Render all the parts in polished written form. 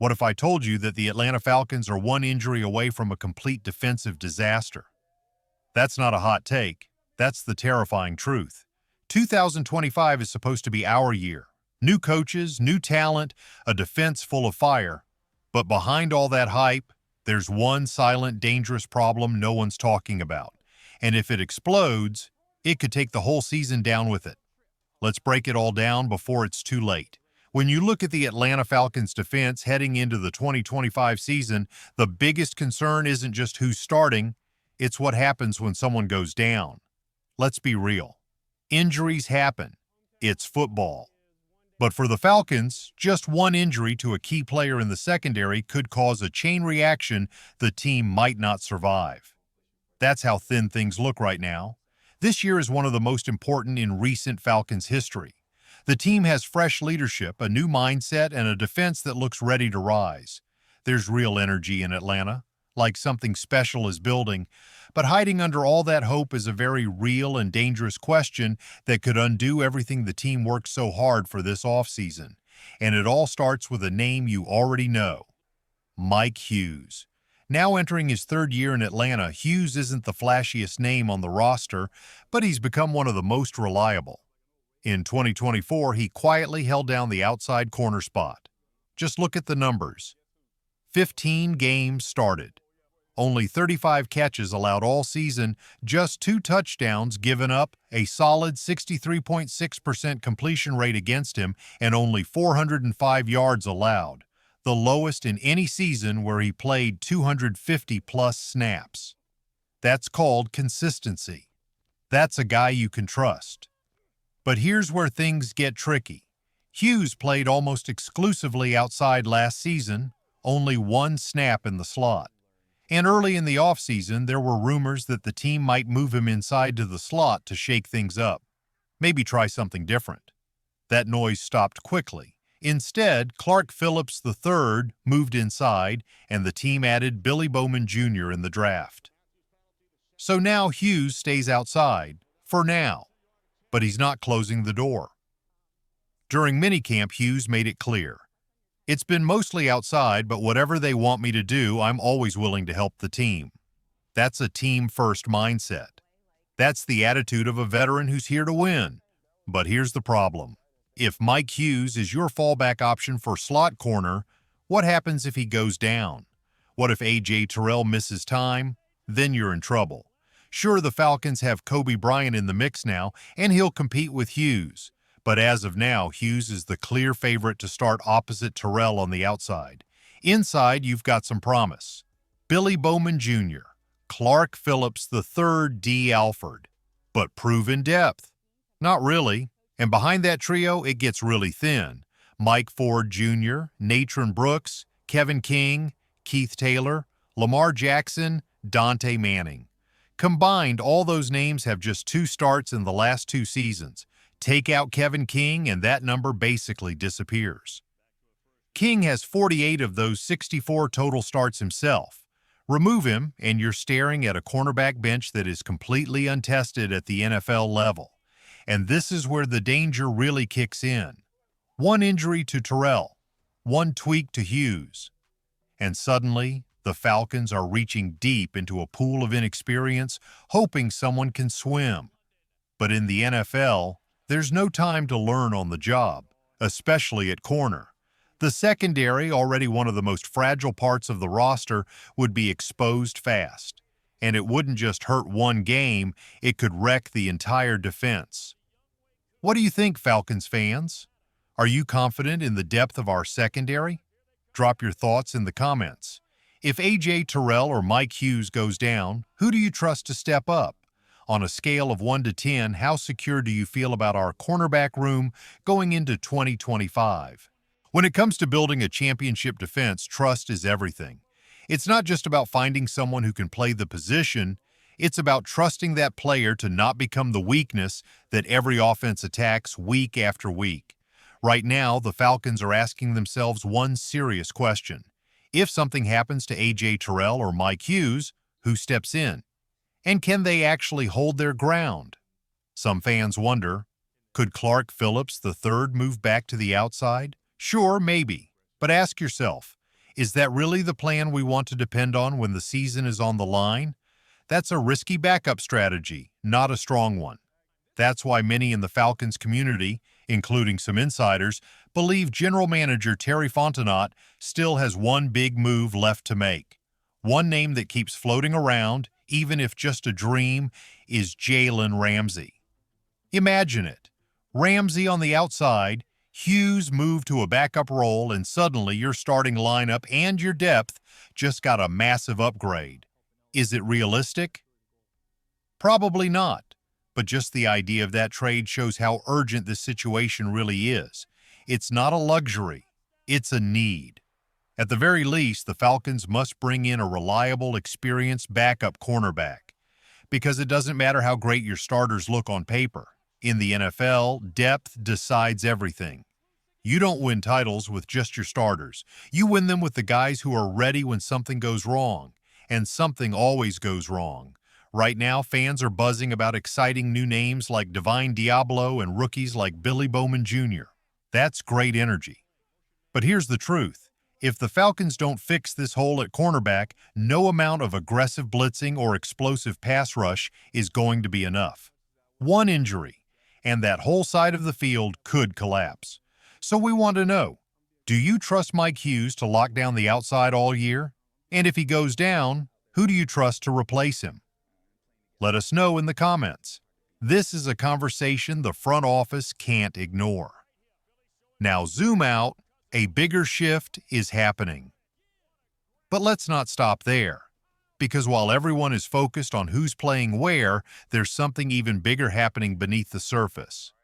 What if I told you that the Atlanta Falcons are one injury away from a complete defensive disaster? That's not a hot take. That's the terrifying truth. 2025 is supposed to be our year. New coaches, new talent, a defense full of fire. But behind all that hype, there's one silent, dangerous problem no one's talking about. And if it explodes, it could take the whole season down with it. Let's break it all down before it's too late. When you look at the Atlanta Falcons defense heading into the 2025 season, the biggest concern isn't just who's starting, it's what happens when someone goes down. Let's be real. Injuries happen. It's football. But for the Falcons, just one injury to a key player in the secondary could cause a chain reaction the team might not survive. That's how thin things look right now. This year is one of the most important in recent Falcons history. The team has fresh leadership, a new mindset, and a defense that looks ready to rise. There's real energy in Atlanta, like something special is building, but hiding under all that hope is a very real and dangerous question that could undo everything the team worked so hard for this offseason. And it all starts with a name you already know: Mike Hughes. Now entering his third year in Atlanta, Hughes isn't the flashiest name on the roster, but he's become one of the most reliable. In 2024, he quietly held down the outside corner spot. Just look at the numbers. 15 games started. Only 35 catches allowed all season, just 2 touchdowns given up, a solid 63.6% completion rate against him, and only 405 yards allowed, the lowest in any season where he played 250-plus snaps. That's called consistency. That's a guy you can trust. But here's where things get tricky. Hughes played almost exclusively outside last season, only 1 snap in the slot. And early in the offseason, there were rumors that the team might move him inside to the slot to shake things up. Maybe try something different. That noise stopped quickly. Instead, Clark Phillips III moved inside, and the team added Billy Bowman Jr. in the draft. So now Hughes stays outside, for now. But he's not closing the door. During minicamp, Hughes made it clear: "It's been mostly outside, but whatever they want me to do, I'm always willing to help the team." That's a team-first mindset. That's the attitude of a veteran who's here to win. But here's the problem. If Mike Hughes is your fallback option for slot corner, what happens if he goes down? What if A.J. Terrell misses time? Then you're in trouble. Sure, the Falcons have Kobe Bryant in the mix now, and he'll compete with Hughes. But as of now, Hughes is the clear favorite to start opposite Terrell on the outside. Inside, you've got some promise: Billy Bowman Jr., Clark Phillips III, D. Alford. But proven depth? Not really. And behind that trio, it gets really thin. Mike Ford Jr., Nathan Brooks, Kevin King, Keith Taylor, Lamar Jackson, Dante Manning. Combined, all those names have just 2 starts in the last 2 seasons. Take out Kevin King, and that number basically disappears. King has 48 of those 64 total starts himself. Remove him, and you're staring at a cornerback bench that is completely untested at the NFL level. And this is where the danger really kicks in. One injury to Terrell, one tweak to Hughes, and suddenly the Falcons are reaching deep into a pool of inexperience, hoping someone can swim. But in the NFL, there's no time to learn on the job, especially at corner. The secondary, already one of the most fragile parts of the roster, would be exposed fast. And it wouldn't just hurt one game, it could wreck the entire defense. What do you think, Falcons fans? Are you confident in the depth of our secondary? Drop your thoughts in the comments. If A.J. Terrell or Mike Hughes goes down, who do you trust to step up? On a scale of 1 to 10, how secure do you feel about our cornerback room going into 2025? When it comes to building a championship defense, trust is everything. It's not just about finding someone who can play the position, it's about trusting that player to not become the weakness that every offense attacks week after week. Right now, the Falcons are asking themselves one serious question: if something happens to A.J. Terrell or Mike Hughes, who steps in? And can they actually hold their ground? Some fans wonder, could Clark Phillips III move back to the outside? Sure, maybe. But ask yourself, Is that really the plan we want to depend on when the season is on the line? That's a risky backup strategy, not a strong one. That's why many in the Falcons community, including some insiders, believe General Manager Terry Fontenot still has one big move left to make. One name that keeps floating around, even if just a dream, is Jalen Ramsey. Imagine it. Ramsey on the outside, Hughes moved to a backup role, and suddenly your starting lineup and your depth just got a massive upgrade. Is it realistic? Probably not. But just the idea of that trade shows how urgent this situation really is. It's not a luxury, it's a need. At the very least, the Falcons must bring in a reliable, experienced backup cornerback. Because it doesn't matter how great your starters look on paper. In the NFL, depth decides everything. You don't win titles with just your starters. You win them with the guys who are ready when something goes wrong. And something always goes wrong. Right now, fans are buzzing about exciting new names like Deablo and rookies like Billy Bowman Jr. That's great energy. But here's the truth. If the Falcons don't fix this hole at cornerback, no amount of aggressive blitzing or explosive pass rush is going to be enough. One injury, and that whole side of the field could collapse. So we want to know, do you trust Mike Hughes to lock down the outside all year? And if he goes down, who do you trust to replace him? Let us know in the comments. This is a conversation the front office can't ignore. Now zoom out, a bigger shift is happening. But let's not stop there, because while everyone is focused on who's playing where, there's something even bigger happening beneath the surface.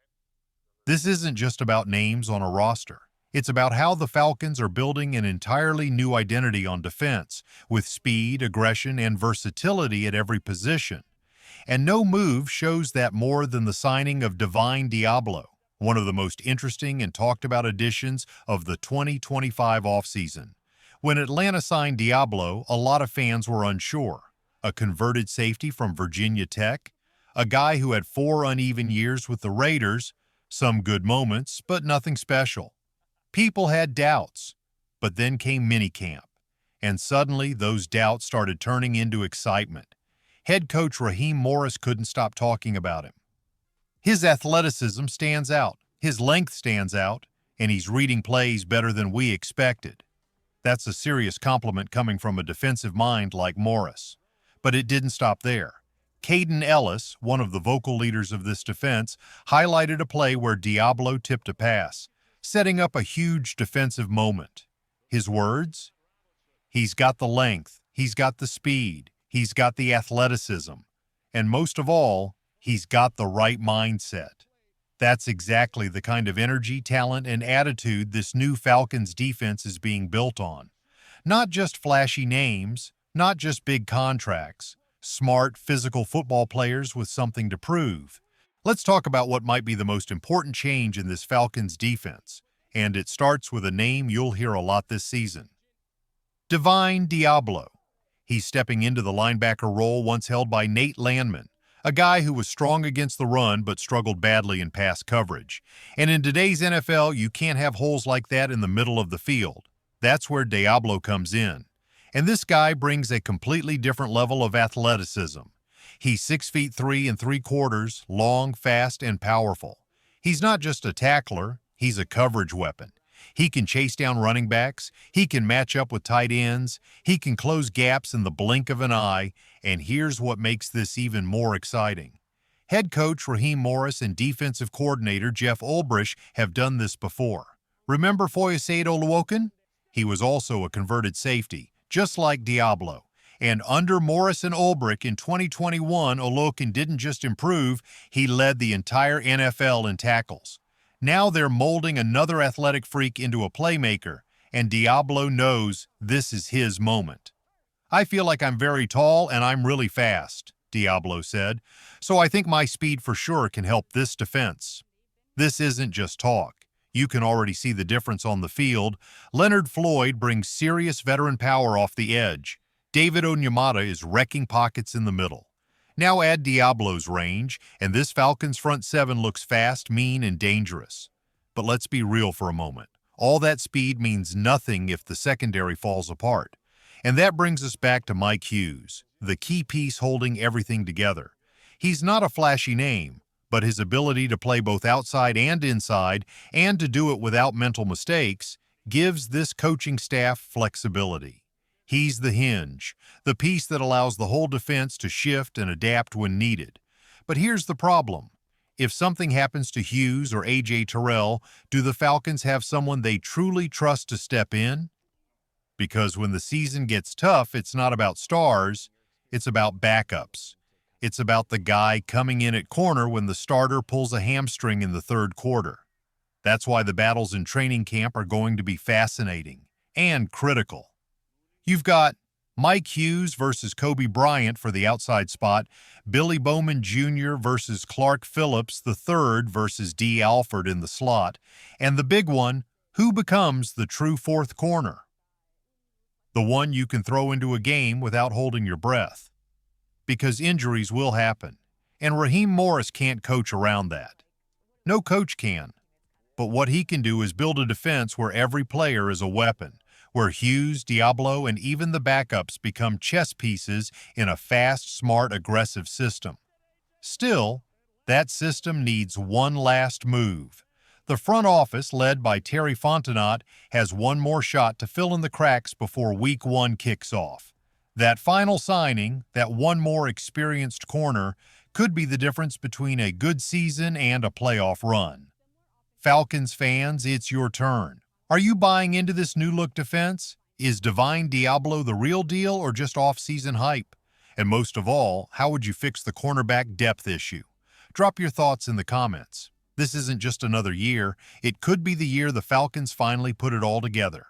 This isn't just about names on a roster. It's about how the Falcons are building an entirely new identity on defense, with speed, aggression, and versatility at every position. And no move shows that more than the signing of Deablo, one of the most interesting and talked about additions of the 2025 offseason. When Atlanta signed Deablo, a lot of fans were unsure. A converted safety from Virginia Tech, a guy who had 4 uneven years with the Raiders, some good moments, but nothing special. People had doubts, but then came minicamp, and suddenly those doubts started turning into excitement. Head coach Raheem Morris couldn't stop talking about him. His athleticism stands out, his length stands out, and he's reading plays better than we expected. That's a serious compliment coming from a defensive mind like Morris. But it didn't stop there. Caden Ellis, one of the vocal leaders of this defense, highlighted a play where Deablo tipped a pass, setting up a huge defensive moment. His words? He's got the length, he's got the speed, he's got the athleticism, and most of all, he's got the right mindset. That's exactly the kind of energy, talent, and attitude this new Falcons defense is being built on. Not just flashy names, not just big contracts, smart, physical football players with something to prove. Let's talk about what might be the most important change in this Falcons defense, and it starts with a name you'll hear a lot this season. Deablo. He's stepping into the linebacker role once held by Nate Landman, a guy who was strong against the run but struggled badly in pass coverage. And in today's NFL, you can't have holes like that in the middle of the field. That's where Deablo comes in. And this guy brings a completely different level of athleticism. He's 6'3" 3/4", long, fast, and powerful. He's not just a tackler, he's a coverage weapon. He can chase down running backs, he can match up with tight ends, he can close gaps in the blink of an eye, and here's what makes this even more exciting. Head coach Raheem Morris and defensive coordinator Jeff Ulbrich have done this before. Remember Foyesade Oluokun? He was also a converted safety, just like Deablo. And under Morris and Ulbrich in 2021, Oluokun didn't just improve, he led the entire NFL in tackles. Now they're molding another athletic freak into a playmaker, and Deablo knows this is his moment. "I feel like I'm very tall and I'm really fast," Deablo said, "so I think my speed for sure can help this defense." This isn't just talk. You can already see the difference on the field. Leonard Floyd brings serious veteran power off the edge. David Onyemata is wrecking pockets in the middle. Now add Deablo's range, and this Falcons front seven looks fast, mean, and dangerous. But let's be real for a moment. All that speed means nothing if the secondary falls apart. And that brings us back to Mike Hughes, the key piece holding everything together. He's not a flashy name, but his ability to play both outside and inside, and to do it without mental mistakes, gives this coaching staff flexibility. He's the hinge, the piece that allows the whole defense to shift and adapt when needed. But here's the problem. If something happens to Hughes or A.J. Terrell, do the Falcons have someone they truly trust to step in? Because when the season gets tough, it's not about stars, it's about backups. It's about the guy coming in at corner when the starter pulls a hamstring in the third quarter. That's why the battles in training camp are going to be fascinating and critical. You've got Mike Hughes versus Kobe Bryant for the outside spot, Billy Bowman Jr. versus Clark Phillips III versus D. Alford in the slot, and the big one, who becomes the true fourth corner? The one you can throw into a game without holding your breath. Because injuries will happen, and Raheem Morris can't coach around that. No coach can. But what he can do is build a defense where every player is a weapon, where Hughes, Deablo, and even the backups become chess pieces in a fast, smart, aggressive system. Still, that system needs one last move. The front office, led by Terry Fontenot, has one more shot to fill in the cracks before Week 1 kicks off. That final signing, that one more experienced corner, could be the difference between a good season and a playoff run. Falcons fans, it's your turn. Are you buying into this new-look defense? Is Divine Deablo the real deal or just off-season hype? And most of all, how would you fix the cornerback depth issue? Drop your thoughts in the comments. This isn't just another year. It could be the year the Falcons finally put it all together.